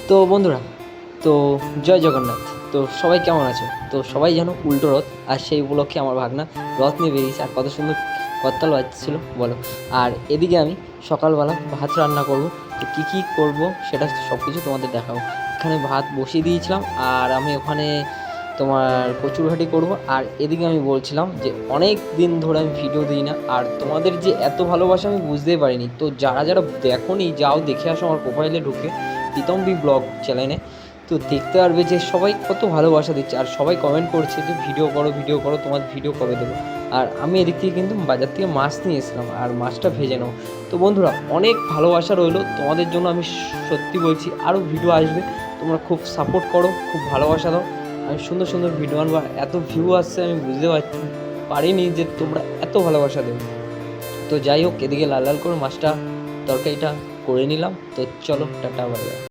তো বন্ধুরা, তো জয় জগন্নাথ। তো সবাই কেমন আছো? তো সবাই জানো উল্টো রথ, আর সেই উপলক্ষে আমার ভাগনা রথ নিয়ে বেরিয়েছে, আর কত সুন্দর করতাল বাজছিল বলো। আর এদিকে আমি সকালবেলা ভাত রান্না করব। তো কী কী করবো সেটা সব কিছু তোমাদের দেখাবো। এখানে ভাত বসিয়ে দিয়েছিলাম, আর আমি ওখানে তোমার কচুরঘাটি করব। আর এদিকে আমি বলছিলাম যে অনেক দিন ধরে আমি ভিডিও দিই না, আর তোমাদের যে এত ভালোবাসা আমি বুঝতেই পারিনি। তো যারা যারা দেখোনি, যাও দেখে আসো আমার প্রোফাইলে ঢুকে, প্রীতম বি ব্লগ চ্যানেলে। তো দেখতে পারবে যে সবাই কত ভালোবাসা দিচ্ছে, আর সবাই কমেন্ট করছে যে ভিডিও করো ভিডিও করো, তোমার ভিডিও কবে দেবো। আর আমি এদিক থেকে কিন্তু বাজার থেকে মাছ নিয়ে এসেছিলাম, আর মাছটা ভেজে নাও। তো বন্ধুরা, অনেক ভালোবাসা রইলো তোমাদের জন্য। আমি সত্যি বলছি, আরও ভিডিও আসবে, তোমরা খুব সাপোর্ট করো, খুব ভালোবাসা দাও। আমি সুন্দর সুন্দর ভিডিও আনবো। এত ভিউ আসছে আমি বুঝতে পারিনি যে তোমরা এত ভালোবাসা দেবে। তো যাই হোক, এদিকে লাল লাল করে মাছটা তরকারিটা করে নিলাম। তো চলো, টাটা বাই বাই।